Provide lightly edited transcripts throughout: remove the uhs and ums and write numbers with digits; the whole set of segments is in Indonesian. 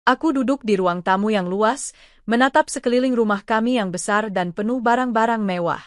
Aku duduk di ruang tamu yang luas, menatap sekeliling rumah kami yang besar dan penuh barang-barang mewah.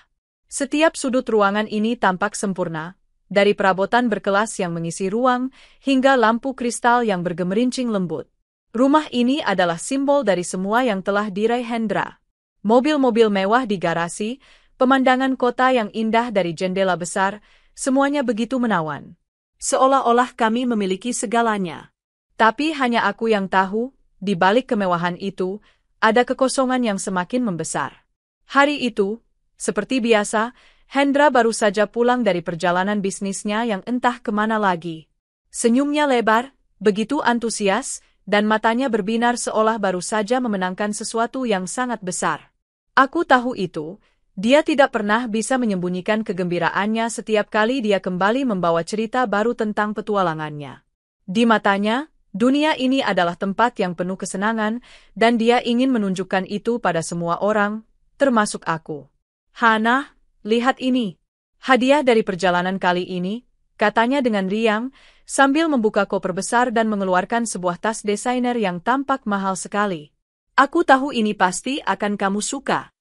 Setiap sudut ruangan ini tampak sempurna, dari perabotan berkelas yang mengisi ruang, hingga lampu kristal yang bergemerincing lembut. Rumah ini adalah simbol dari semua yang telah diraih Hendra. Mobil-mobil mewah di garasi, pemandangan kota yang indah dari jendela besar, semuanya begitu menawan. Seolah-olah kami memiliki segalanya. Tapi hanya aku yang tahu, di balik kemewahan itu, ada kekosongan yang semakin membesar. Hari itu, seperti biasa, Hendra baru saja pulang dari perjalanan bisnisnya yang entah kemana lagi. Senyumnya lebar, begitu antusias, dan matanya berbinar seolah baru saja memenangkan sesuatu yang sangat besar. Aku tahu itu, dia tidak pernah bisa menyembunyikan kegembiraannya setiap kali dia kembali membawa cerita baru tentang petualangannya. Di matanya, dunia ini adalah tempat yang penuh kesenangan, dan dia ingin menunjukkan itu pada semua orang, termasuk aku. Hana, lihat ini. Hadiah dari perjalanan kali ini, katanya dengan riang, sambil membuka koper besar dan mengeluarkan sebuah tas desainer yang tampak mahal sekali. Aku tahu ini pasti akan kamu suka.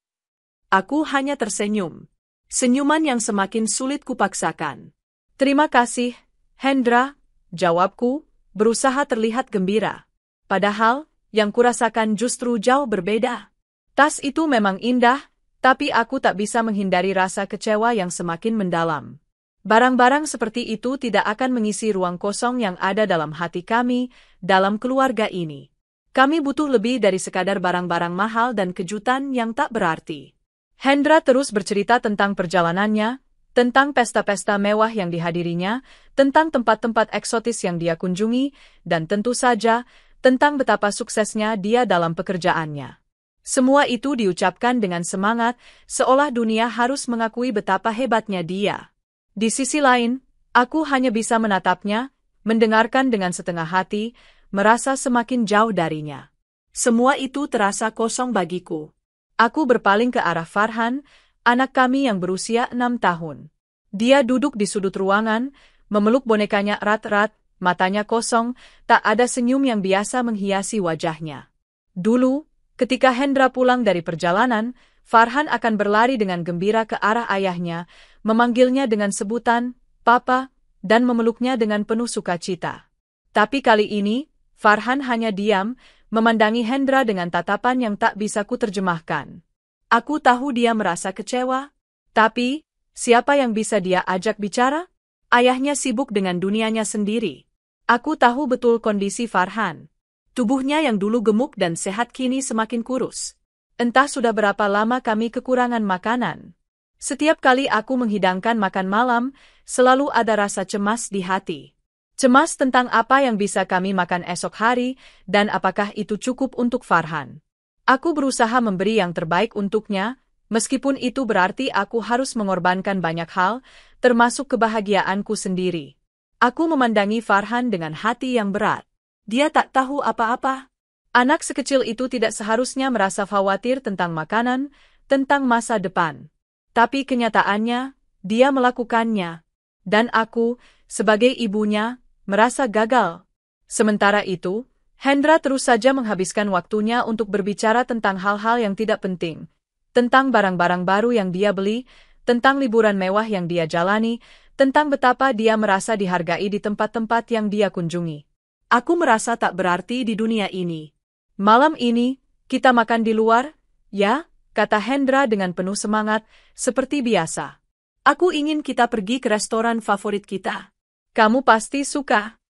Aku hanya tersenyum. Senyuman yang semakin sulit kupaksakan. Terima kasih, Hendra, jawabku, berusaha terlihat gembira. Padahal, yang kurasakan justru jauh berbeda. Tas itu memang indah, tapi aku tak bisa menghindari rasa kecewa yang semakin mendalam. Barang-barang seperti itu tidak akan mengisi ruang kosong yang ada dalam hati kami, dalam keluarga ini. Kami butuh lebih dari sekadar barang-barang mahal dan kejutan yang tak berarti. Hendra terus bercerita tentang perjalanannya, tentang pesta-pesta mewah yang dihadirinya, tentang tempat-tempat eksotis yang dia kunjungi, dan tentu saja, tentang betapa suksesnya dia dalam pekerjaannya. Semua itu diucapkan dengan semangat, seolah dunia harus mengakui betapa hebatnya dia. Di sisi lain, aku hanya bisa menatapnya, mendengarkan dengan setengah hati, merasa semakin jauh darinya. Semua itu terasa kosong bagiku. Aku berpaling ke arah Farhan, anak kami yang berusia 6 tahun. Dia duduk di sudut ruangan, memeluk bonekanya erat-erat, matanya kosong, tak ada senyum yang biasa menghiasi wajahnya. Dulu, ketika Hendra pulang dari perjalanan, Farhan akan berlari dengan gembira ke arah ayahnya, memanggilnya dengan sebutan, Papa, dan memeluknya dengan penuh sukacita. Tapi kali ini, Farhan hanya diam, memandangi Hendra dengan tatapan yang tak bisa kuterjemahkan. Aku tahu dia merasa kecewa, tapi siapa yang bisa dia ajak bicara? Ayahnya sibuk dengan dunianya sendiri. Aku tahu betul kondisi Farhan. Tubuhnya yang dulu gemuk dan sehat kini semakin kurus. Entah sudah berapa lama kami kekurangan makanan. Setiap kali aku menghidangkan makan malam, selalu ada rasa cemas di hati. Cemas tentang apa yang bisa kami makan esok hari, dan apakah itu cukup untuk Farhan. Aku berusaha memberi yang terbaik untuknya, meskipun itu berarti aku harus mengorbankan banyak hal, termasuk kebahagiaanku sendiri. Aku memandangi Farhan dengan hati yang berat. Dia tak tahu apa-apa. Anak sekecil itu tidak seharusnya merasa khawatir tentang makanan, tentang masa depan. Tapi kenyataannya, dia melakukannya. Dan aku, sebagai ibunya, merasa gagal. Sementara itu, Hendra terus saja menghabiskan waktunya untuk berbicara tentang hal-hal yang tidak penting, tentang barang-barang baru yang dia beli, tentang liburan mewah yang dia jalani, tentang betapa dia merasa dihargai di tempat-tempat yang dia kunjungi. Aku merasa tak berarti di dunia ini. Malam ini, kita makan di luar, ya? Kata Hendra dengan penuh semangat, seperti biasa. Aku ingin kita pergi ke restoran favorit kita. Kamu pasti suka.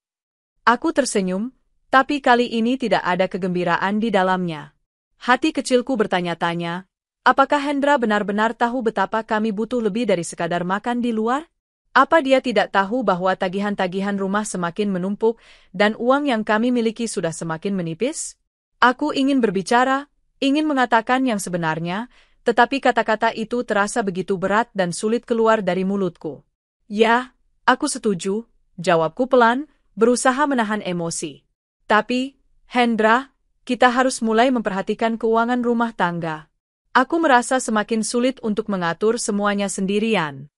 Aku tersenyum, tapi kali ini tidak ada kegembiraan di dalamnya. Hati kecilku bertanya-tanya, apakah Hendra benar-benar tahu betapa kami butuh lebih dari sekadar makan di luar? Apa dia tidak tahu bahwa tagihan-tagihan rumah semakin menumpuk dan uang yang kami miliki sudah semakin menipis? Aku ingin berbicara, ingin mengatakan yang sebenarnya, tetapi kata-kata itu terasa begitu berat dan sulit keluar dari mulutku. Ya, aku setuju. Jawabku pelan, berusaha menahan emosi. Tapi, Hendra, kita harus mulai memperhatikan keuangan rumah tangga. Aku merasa semakin sulit untuk mengatur semuanya sendirian.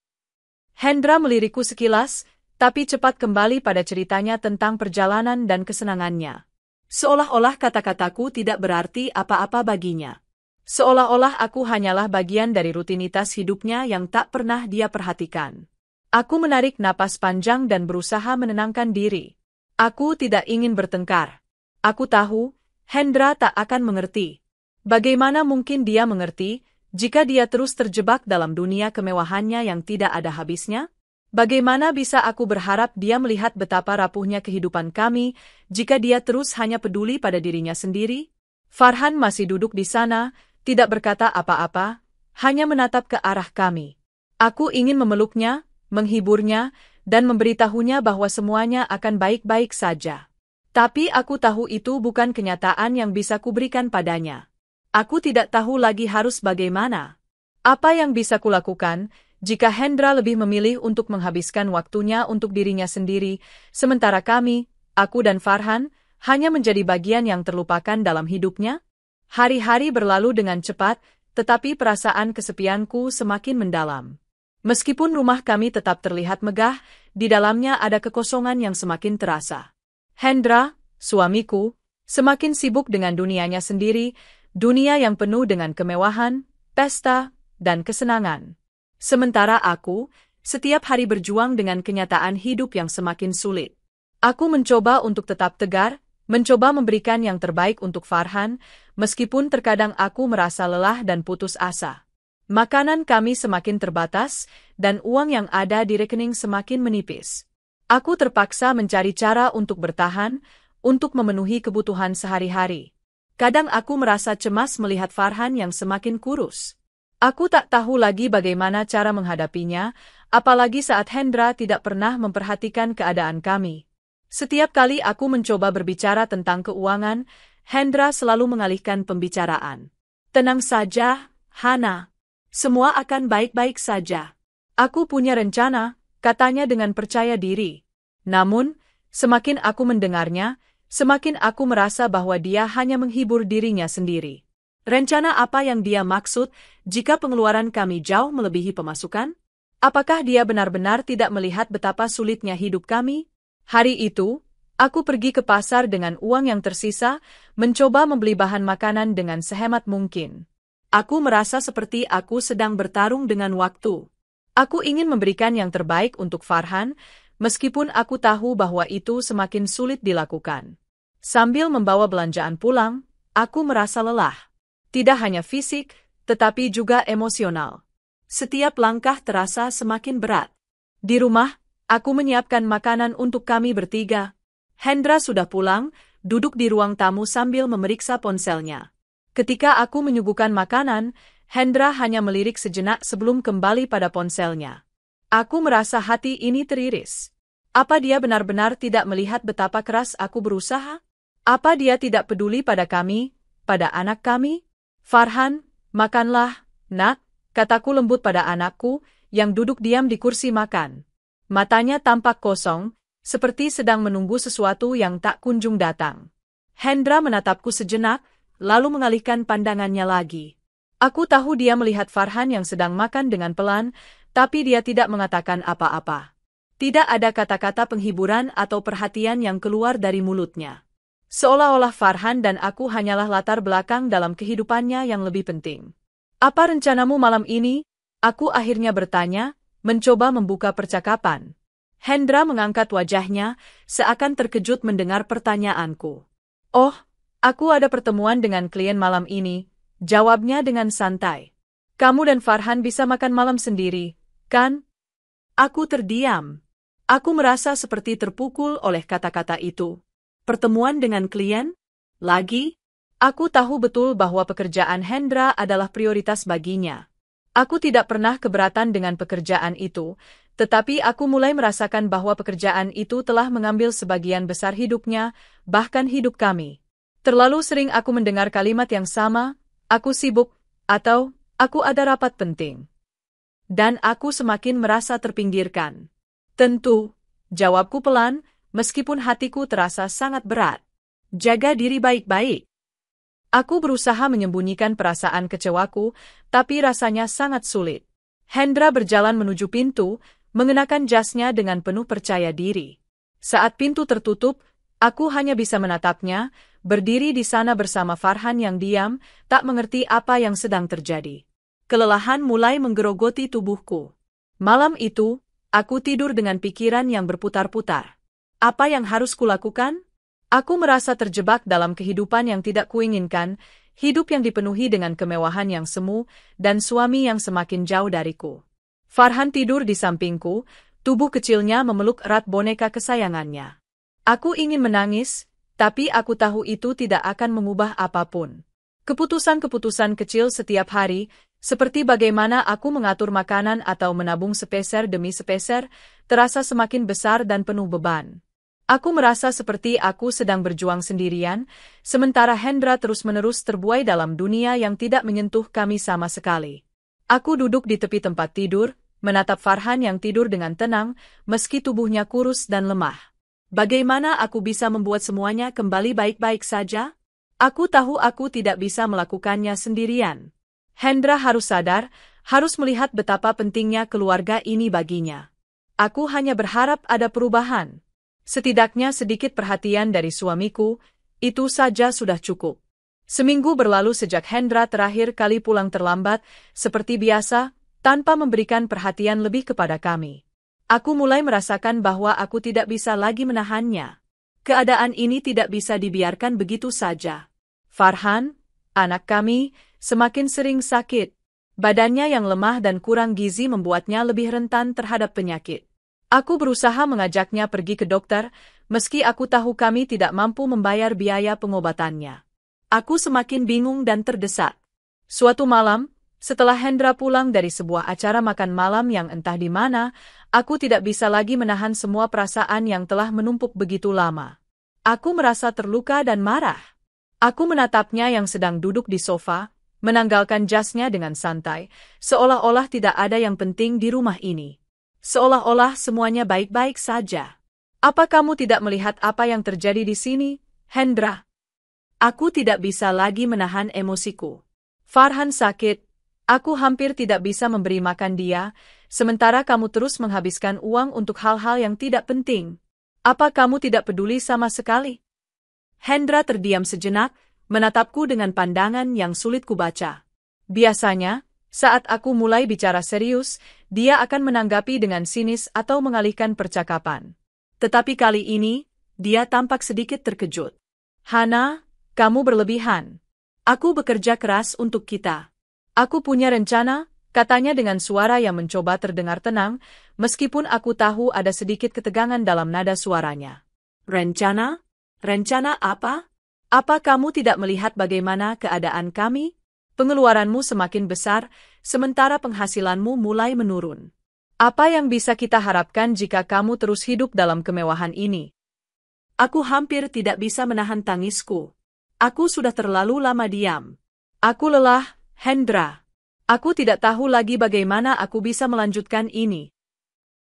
Hendra melirikku sekilas, tapi cepat kembali pada ceritanya tentang perjalanan dan kesenangannya. Seolah-olah kata-kataku tidak berarti apa-apa baginya. Seolah-olah aku hanyalah bagian dari rutinitas hidupnya yang tak pernah dia perhatikan. Aku menarik napas panjang dan berusaha menenangkan diri. Aku tidak ingin bertengkar. Aku tahu, Hendra tak akan mengerti. Bagaimana mungkin dia mengerti jika dia terus terjebak dalam dunia kemewahannya yang tidak ada habisnya? Bagaimana bisa aku berharap dia melihat betapa rapuhnya kehidupan kami jika dia terus hanya peduli pada dirinya sendiri? Farhan masih duduk di sana, tidak berkata apa-apa, hanya menatap ke arah kami. Aku ingin memeluknya, menghiburnya, dan memberitahunya bahwa semuanya akan baik-baik saja. Tapi aku tahu itu bukan kenyataan yang bisa kuberikan padanya. Aku tidak tahu lagi harus bagaimana. Apa yang bisa kulakukan jika Hendra lebih memilih untuk menghabiskan waktunya untuk dirinya sendiri, sementara kami, aku dan Farhan, hanya menjadi bagian yang terlupakan dalam hidupnya? Hari-hari berlalu dengan cepat, tetapi perasaan kesepianku semakin mendalam. Meskipun rumah kami tetap terlihat megah, di dalamnya ada kekosongan yang semakin terasa. Hendra, suamiku, semakin sibuk dengan dunianya sendiri, dunia yang penuh dengan kemewahan, pesta, dan kesenangan. Sementara aku, setiap hari berjuang dengan kenyataan hidup yang semakin sulit. Aku mencoba untuk tetap tegar, mencoba memberikan yang terbaik untuk Farhan, meskipun terkadang aku merasa lelah dan putus asa. Makanan kami semakin terbatas, dan uang yang ada di rekening semakin menipis. Aku terpaksa mencari cara untuk bertahan, untuk memenuhi kebutuhan sehari-hari. Kadang aku merasa cemas melihat Farhan yang semakin kurus. Aku tak tahu lagi bagaimana cara menghadapinya, apalagi saat Hendra tidak pernah memperhatikan keadaan kami. Setiap kali aku mencoba berbicara tentang keuangan, Hendra selalu mengalihkan pembicaraan. Tenang saja, Hana. Semua akan baik-baik saja. Aku punya rencana, katanya dengan percaya diri. Namun, semakin aku mendengarnya, semakin aku merasa bahwa dia hanya menghibur dirinya sendiri. Rencana apa yang dia maksud jika pengeluaran kami jauh melebihi pemasukan? Apakah dia benar-benar tidak melihat betapa sulitnya hidup kami? Hari itu, aku pergi ke pasar dengan uang yang tersisa, mencoba membeli bahan makanan dengan sehemat mungkin. Aku merasa seperti aku sedang bertarung dengan waktu. Aku ingin memberikan yang terbaik untuk Farhan, meskipun aku tahu bahwa itu semakin sulit dilakukan. Sambil membawa belanjaan pulang, aku merasa lelah. Tidak hanya fisik, tetapi juga emosional. Setiap langkah terasa semakin berat. Di rumah, aku menyiapkan makanan untuk kami bertiga. Hendra sudah pulang, duduk di ruang tamu sambil memeriksa ponselnya. Ketika aku menyuguhkan makanan, Hendra hanya melirik sejenak sebelum kembali pada ponselnya. Aku merasa hati ini teriris. Apa dia benar-benar tidak melihat betapa keras aku berusaha? Apa dia tidak peduli pada kami, pada anak kami? Farhan, makanlah, nak, kataku lembut pada anakku, yang duduk diam di kursi makan. Matanya tampak kosong, seperti sedang menunggu sesuatu yang tak kunjung datang. Hendra menatapku sejenak, lalu mengalihkan pandangannya lagi. Aku tahu dia melihat Farhan yang sedang makan dengan pelan, tapi dia tidak mengatakan apa-apa. Tidak ada kata-kata penghiburan atau perhatian yang keluar dari mulutnya. Seolah-olah Farhan dan aku hanyalah latar belakang dalam kehidupannya yang lebih penting. Apa rencanamu malam ini? Aku akhirnya bertanya, mencoba membuka percakapan. Hendra mengangkat wajahnya, seakan terkejut mendengar pertanyaanku. Oh, aku ada pertemuan dengan klien malam ini, jawabnya dengan santai. Kamu dan Farhan bisa makan malam sendiri, kan? Aku terdiam. Aku merasa seperti terpukul oleh kata-kata itu. Pertemuan dengan klien? Lagi? Aku tahu betul bahwa pekerjaan Hendra adalah prioritas baginya. Aku tidak pernah keberatan dengan pekerjaan itu, tetapi aku mulai merasakan bahwa pekerjaan itu telah mengambil sebagian besar hidupnya, bahkan hidup kami. Terlalu sering aku mendengar kalimat yang sama, aku sibuk, atau aku ada rapat penting. Dan aku semakin merasa terpinggirkan. Tentu, jawabku pelan, meskipun hatiku terasa sangat berat. Jaga diri baik-baik. Aku berusaha menyembunyikan perasaan kecewaku, tapi rasanya sangat sulit. Hendra berjalan menuju pintu, mengenakan jasnya dengan penuh percaya diri. Saat pintu tertutup, aku hanya bisa menatapnya, berdiri di sana bersama Farhan yang diam, tak mengerti apa yang sedang terjadi. Kelelahan mulai menggerogoti tubuhku. Malam itu, aku tidur dengan pikiran yang berputar-putar. Apa yang harus kulakukan? Aku merasa terjebak dalam kehidupan yang tidak kuinginkan, hidup yang dipenuhi dengan kemewahan yang semu, dan suami yang semakin jauh dariku. Farhan tidur di sampingku, tubuh kecilnya memeluk erat boneka kesayangannya. Aku ingin menangis, tapi aku tahu itu tidak akan mengubah apapun. Keputusan-keputusan kecil setiap hari, seperti bagaimana aku mengatur makanan atau menabung sepeser demi sepeser, terasa semakin besar dan penuh beban. Aku merasa seperti aku sedang berjuang sendirian, sementara Hendra terus-menerus terbuai dalam dunia yang tidak menyentuh kami sama sekali. Aku duduk di tepi tempat tidur, menatap Farhan yang tidur dengan tenang, meski tubuhnya kurus dan lemah. Bagaimana aku bisa membuat semuanya kembali baik-baik saja? Aku tahu aku tidak bisa melakukannya sendirian. Hendra harus sadar, harus melihat betapa pentingnya keluarga ini baginya. Aku hanya berharap ada perubahan. Setidaknya sedikit perhatian dari suamiku, itu saja sudah cukup. Seminggu berlalu sejak Hendra terakhir kali pulang terlambat, seperti biasa, tanpa memberikan perhatian lebih kepada kami. Aku mulai merasakan bahwa aku tidak bisa lagi menahannya. Keadaan ini tidak bisa dibiarkan begitu saja. Farhan, anak kami, semakin sering sakit. Badannya yang lemah dan kurang gizi membuatnya lebih rentan terhadap penyakit. Aku berusaha mengajaknya pergi ke dokter, meski aku tahu kami tidak mampu membayar biaya pengobatannya. Aku semakin bingung dan terdesak. Suatu malam, setelah Hendra pulang dari sebuah acara makan malam yang entah di mana, aku tidak bisa lagi menahan semua perasaan yang telah menumpuk begitu lama. Aku merasa terluka dan marah. Aku menatapnya yang sedang duduk di sofa, menanggalkan jasnya dengan santai, seolah-olah tidak ada yang penting di rumah ini. Seolah-olah semuanya baik-baik saja. Apa kamu tidak melihat apa yang terjadi di sini, Hendra? Aku tidak bisa lagi menahan emosiku. Farhan sakit. Aku hampir tidak bisa memberi makan dia, sementara kamu terus menghabiskan uang untuk hal-hal yang tidak penting. Apa kamu tidak peduli sama sekali? Hendra terdiam sejenak, menatapku dengan pandangan yang sulit kubaca. Biasanya, saat aku mulai bicara serius, dia akan menanggapi dengan sinis atau mengalihkan percakapan. Tetapi kali ini, dia tampak sedikit terkejut. Hana, kamu berlebihan. Aku bekerja keras untuk kita. Aku punya rencana, katanya dengan suara yang mencoba terdengar tenang, meskipun aku tahu ada sedikit ketegangan dalam nada suaranya. Rencana? Rencana apa? Apa kamu tidak melihat bagaimana keadaan kami? Pengeluaranmu semakin besar, sementara penghasilanmu mulai menurun. Apa yang bisa kita harapkan jika kamu terus hidup dalam kemewahan ini? Aku hampir tidak bisa menahan tangisku. Aku sudah terlalu lama diam. Aku lelah, Hendra. Aku tidak tahu lagi bagaimana aku bisa melanjutkan ini.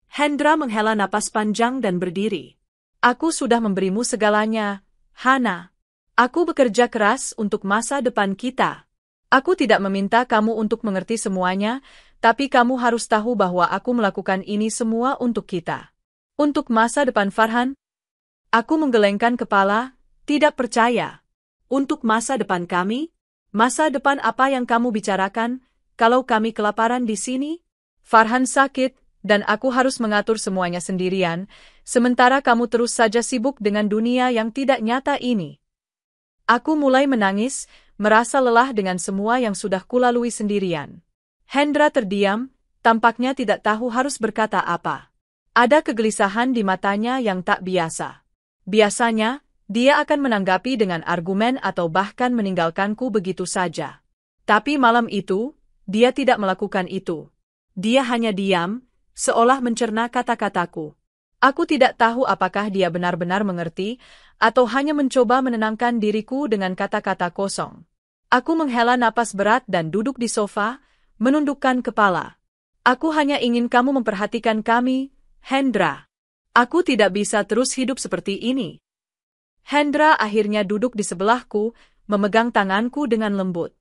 Hendra menghela napas panjang dan berdiri. Aku sudah memberimu segalanya, Hana. Aku bekerja keras untuk masa depan kita. Aku tidak meminta kamu untuk mengerti semuanya, tapi kamu harus tahu bahwa aku melakukan ini semua untuk kita. Untuk masa depan Farhan. Aku menggelengkan kepala, tidak percaya. Untuk masa depan kami? Masa depan apa yang kamu bicarakan, kalau kami kelaparan di sini? Farhan sakit, dan aku harus mengatur semuanya sendirian, sementara kamu terus saja sibuk dengan dunia yang tidak nyata ini. Aku mulai menangis, merasa lelah dengan semua yang sudah kulalui sendirian. Hendra terdiam, tampaknya tidak tahu harus berkata apa. Ada kegelisahan di matanya yang tak biasa. Biasanya, dia akan menanggapi dengan argumen atau bahkan meninggalkanku begitu saja. Tapi malam itu, dia tidak melakukan itu. Dia hanya diam, seolah mencerna kata-kataku. Aku tidak tahu apakah dia benar-benar mengerti, atau hanya mencoba menenangkan diriku dengan kata-kata kosong. Aku menghela napas berat dan duduk di sofa, menundukkan kepala. Aku hanya ingin kamu memperhatikan kami, Hendra. Aku tidak bisa terus hidup seperti ini. Hendra akhirnya duduk di sebelahku, memegang tanganku dengan lembut.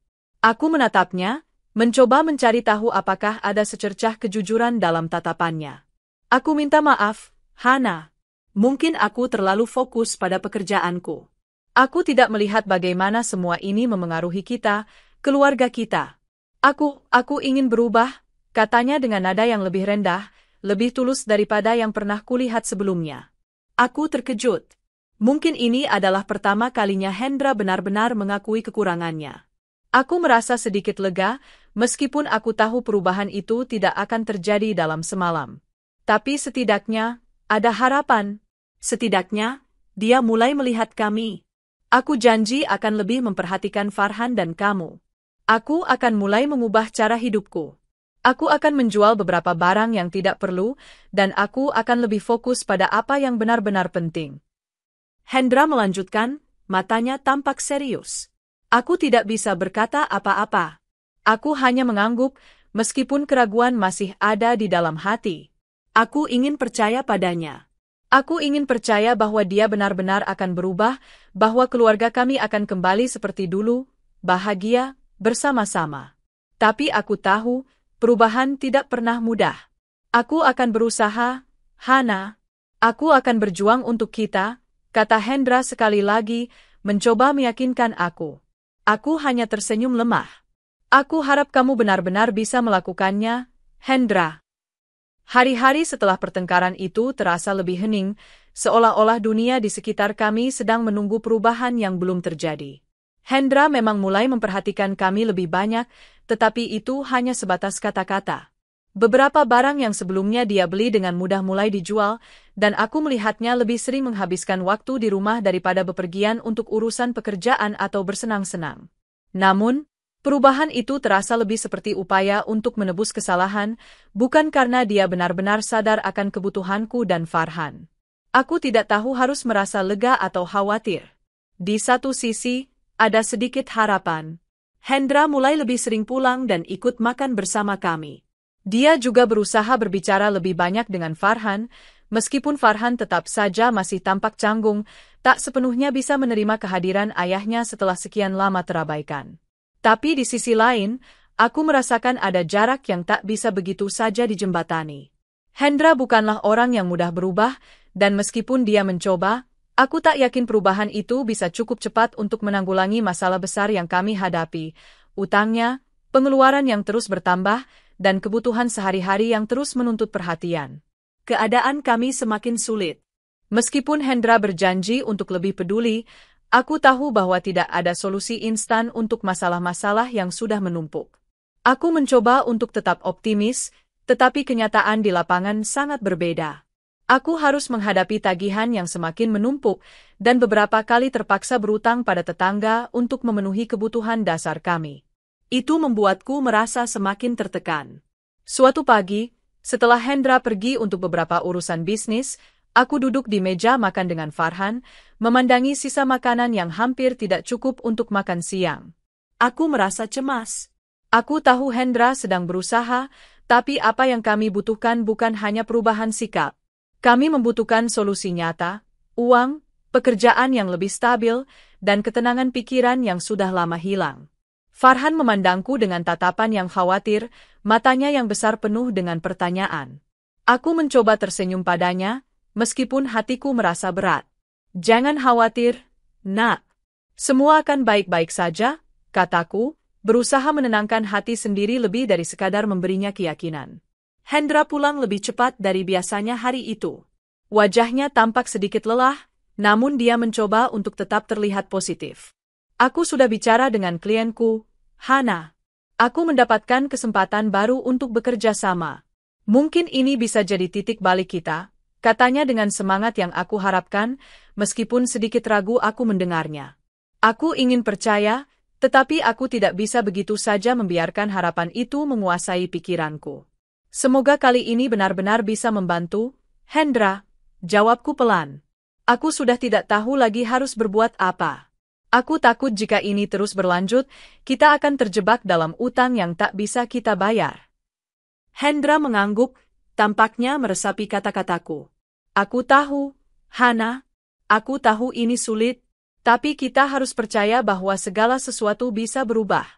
Aku menatapnya, mencoba mencari tahu apakah ada secercah kejujuran dalam tatapannya. Aku minta maaf, Hana. Mungkin aku terlalu fokus pada pekerjaanku. Aku tidak melihat bagaimana semua ini memengaruhi kita, keluarga kita. Aku ingin berubah, katanya dengan nada yang lebih rendah, lebih tulus daripada yang pernah kulihat sebelumnya. Aku terkejut. Mungkin ini adalah pertama kalinya Hendra benar-benar mengakui kekurangannya. Aku merasa sedikit lega, meskipun aku tahu perubahan itu tidak akan terjadi dalam semalam. Tapi setidaknya, ada harapan. Setidaknya, dia mulai melihat kami. Aku janji akan lebih memperhatikan Farhan dan kamu. Aku akan mulai mengubah cara hidupku. Aku akan menjual beberapa barang yang tidak perlu, dan aku akan lebih fokus pada apa yang benar-benar penting. Hendra melanjutkan, matanya tampak serius. Aku tidak bisa berkata apa-apa. Aku hanya mengangguk, meskipun keraguan masih ada di dalam hati. Aku ingin percaya padanya. Aku ingin percaya bahwa dia benar-benar akan berubah, bahwa keluarga kami akan kembali seperti dulu, bahagia, bersama-sama. Tapi aku tahu, perubahan tidak pernah mudah. Aku akan berusaha, Hana. Aku akan berjuang untuk kita, kata Hendra sekali lagi, mencoba meyakinkan aku. Aku hanya tersenyum lemah. Aku harap kamu benar-benar bisa melakukannya, Hendra. Hari-hari setelah pertengkaran itu terasa lebih hening, seolah-olah dunia di sekitar kami sedang menunggu perubahan yang belum terjadi. Hendra memang mulai memperhatikan kami lebih banyak, tetapi itu hanya sebatas kata-kata. Beberapa barang yang sebelumnya dia beli dengan mudah mulai dijual, dan aku melihatnya lebih sering menghabiskan waktu di rumah daripada bepergian untuk urusan pekerjaan atau bersenang-senang. Namun, perubahan itu terasa lebih seperti upaya untuk menebus kesalahan, bukan karena dia benar-benar sadar akan kebutuhanku dan Farhan. Aku tidak tahu harus merasa lega atau khawatir. Di satu sisi, ada sedikit harapan. Hendra mulai lebih sering pulang dan ikut makan bersama kami. Dia juga berusaha berbicara lebih banyak dengan Farhan, meskipun Farhan tetap saja masih tampak canggung, tak sepenuhnya bisa menerima kehadiran ayahnya setelah sekian lama terabaikan. Tapi di sisi lain, aku merasakan ada jarak yang tak bisa begitu saja dijembatani. Hendra bukanlah orang yang mudah berubah, dan meskipun dia mencoba, aku tak yakin perubahan itu bisa cukup cepat untuk menanggulangi masalah besar yang kami hadapi, utangnya, pengeluaran yang terus bertambah, dan kebutuhan sehari-hari yang terus menuntut perhatian. Keadaan kami semakin sulit. Meskipun Hendra berjanji untuk lebih peduli, aku tahu bahwa tidak ada solusi instan untuk masalah-masalah yang sudah menumpuk. Aku mencoba untuk tetap optimis, tetapi kenyataan di lapangan sangat berbeda. Aku harus menghadapi tagihan yang semakin menumpuk, dan beberapa kali terpaksa berutang pada tetangga untuk memenuhi kebutuhan dasar kami. Itu membuatku merasa semakin tertekan. Suatu pagi, setelah Hendra pergi untuk beberapa urusan bisnis, aku duduk di meja makan dengan Farhan, memandangi sisa makanan yang hampir tidak cukup untuk makan siang. Aku merasa cemas. Aku tahu Hendra sedang berusaha, tapi apa yang kami butuhkan bukan hanya perubahan sikap. Kami membutuhkan solusi nyata, uang, pekerjaan yang lebih stabil, dan ketenangan pikiran yang sudah lama hilang. Farhan memandangku dengan tatapan yang khawatir, matanya yang besar penuh dengan pertanyaan. Aku mencoba tersenyum padanya, meskipun hatiku merasa berat. Jangan khawatir, Nak. Semua akan baik-baik saja, kataku, berusaha menenangkan hati sendiri lebih dari sekadar memberinya keyakinan. Hendra pulang lebih cepat dari biasanya hari itu. Wajahnya tampak sedikit lelah, namun dia mencoba untuk tetap terlihat positif. Aku sudah bicara dengan klienku, Hana. Aku mendapatkan kesempatan baru untuk bekerja sama. Mungkin ini bisa jadi titik balik kita, katanya dengan semangat yang aku harapkan, meskipun sedikit ragu aku mendengarnya. Aku ingin percaya, tetapi aku tidak bisa begitu saja membiarkan harapan itu menguasai pikiranku. Semoga kali ini benar-benar bisa membantu, Hendra, jawabku pelan. Aku sudah tidak tahu lagi harus berbuat apa. Aku takut jika ini terus berlanjut, kita akan terjebak dalam utang yang tak bisa kita bayar. Hendra mengangguk, tampaknya meresapi kata-kataku. Aku tahu, Hana, aku tahu ini sulit, tapi kita harus percaya bahwa segala sesuatu bisa berubah.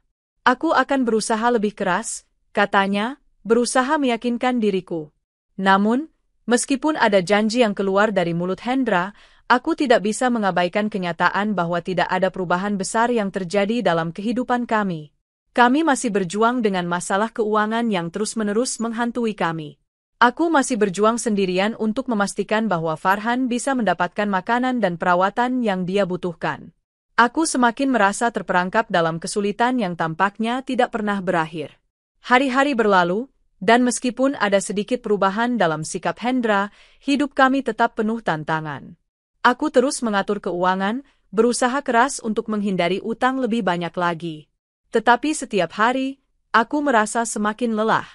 Aku akan berusaha lebih keras, katanya, berusaha meyakinkan diriku. Namun, Meskipun ada janji yang keluar dari mulut Hendra, aku tidak bisa mengabaikan kenyataan bahwa tidak ada perubahan besar yang terjadi dalam kehidupan kami. Kami masih berjuang dengan masalah keuangan yang terus-menerus menghantui kami. Aku masih berjuang sendirian untuk memastikan bahwa Farhan bisa mendapatkan makanan dan perawatan yang dia butuhkan. Aku semakin merasa terperangkap dalam kesulitan yang tampaknya tidak pernah berakhir. Hari-hari berlalu, dan meskipun ada sedikit perubahan dalam sikap Hendra, hidup kami tetap penuh tantangan. Aku terus mengatur keuangan, berusaha keras untuk menghindari utang lebih banyak lagi. Tetapi setiap hari, aku merasa semakin lelah.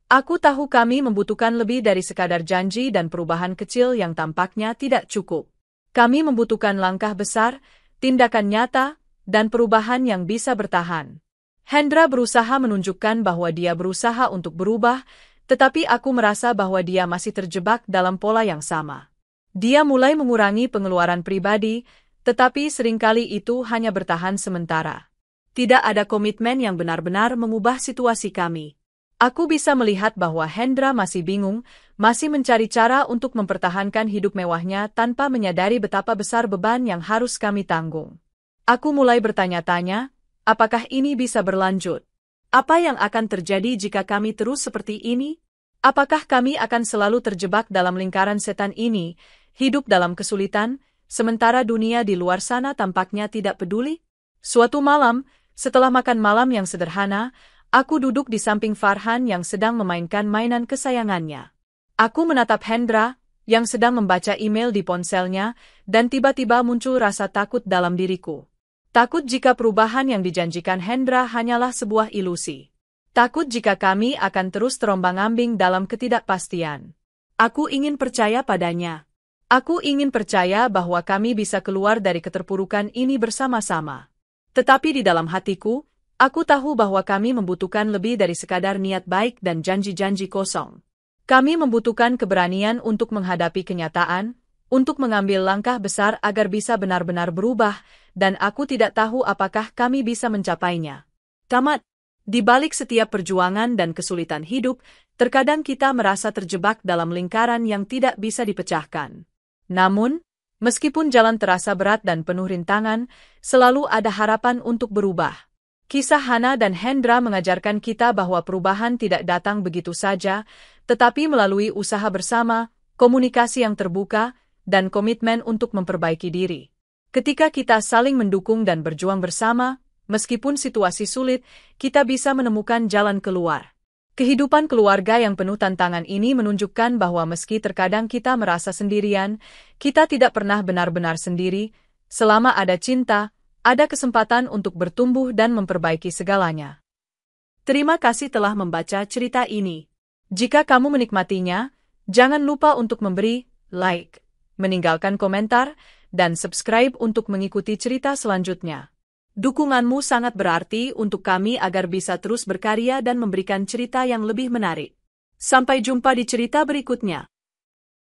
Aku tahu kami membutuhkan lebih dari sekadar janji dan perubahan kecil yang tampaknya tidak cukup. Kami membutuhkan langkah besar, tindakan nyata, dan perubahan yang bisa bertahan. Hendra berusaha menunjukkan bahwa dia berusaha untuk berubah, tetapi aku merasa bahwa dia masih terjebak dalam pola yang sama. Dia mulai mengurangi pengeluaran pribadi, tetapi seringkali itu hanya bertahan sementara. Tidak ada komitmen yang benar-benar mengubah situasi kami. Aku bisa melihat bahwa Hendra masih bingung, masih mencari cara untuk mempertahankan hidup mewahnya tanpa menyadari betapa besar beban yang harus kami tanggung. Aku mulai bertanya-tanya, apakah ini bisa berlanjut? Apa yang akan terjadi jika kami terus seperti ini? Apakah kami akan selalu terjebak dalam lingkaran setan ini, hidup dalam kesulitan, sementara dunia di luar sana tampaknya tidak peduli? Suatu malam, setelah makan malam yang sederhana, aku duduk di samping Farhan yang sedang memainkan mainan kesayangannya. Aku menatap Hendra, yang sedang membaca email di ponselnya, dan tiba-tiba muncul rasa takut dalam diriku. Takut jika perubahan yang dijanjikan Hendra hanyalah sebuah ilusi. Takut jika kami akan terus terombang-ambing dalam ketidakpastian. Aku ingin percaya padanya. Aku ingin percaya bahwa kami bisa keluar dari keterpurukan ini bersama-sama. Tetapi di dalam hatiku, aku tahu bahwa kami membutuhkan lebih dari sekadar niat baik dan janji-janji kosong. Kami membutuhkan keberanian untuk menghadapi kenyataan, untuk mengambil langkah besar agar bisa benar-benar berubah, dan aku tidak tahu apakah kami bisa mencapainya. Tamat. Di balik setiap perjuangan dan kesulitan hidup, terkadang kita merasa terjebak dalam lingkaran yang tidak bisa dipecahkan. Namun, meskipun jalan terasa berat dan penuh rintangan, selalu ada harapan untuk berubah. Kisah Hana dan Hendra mengajarkan kita bahwa perubahan tidak datang begitu saja, tetapi melalui usaha bersama, komunikasi yang terbuka, dan komitmen untuk memperbaiki diri. Ketika kita saling mendukung dan berjuang bersama, meskipun situasi sulit, kita bisa menemukan jalan keluar. Kehidupan keluarga yang penuh tantangan ini menunjukkan bahwa meski terkadang kita merasa sendirian, kita tidak pernah benar-benar sendiri. Selama ada cinta, ada kesempatan untuk bertumbuh dan memperbaiki segalanya. Terima kasih telah membaca cerita ini. Jika kamu menikmatinya, jangan lupa untuk memberi like, meninggalkan komentar, dan subscribe untuk mengikuti cerita selanjutnya. Dukunganmu sangat berarti untuk kami agar bisa terus berkarya dan memberikan cerita yang lebih menarik. Sampai jumpa di cerita berikutnya.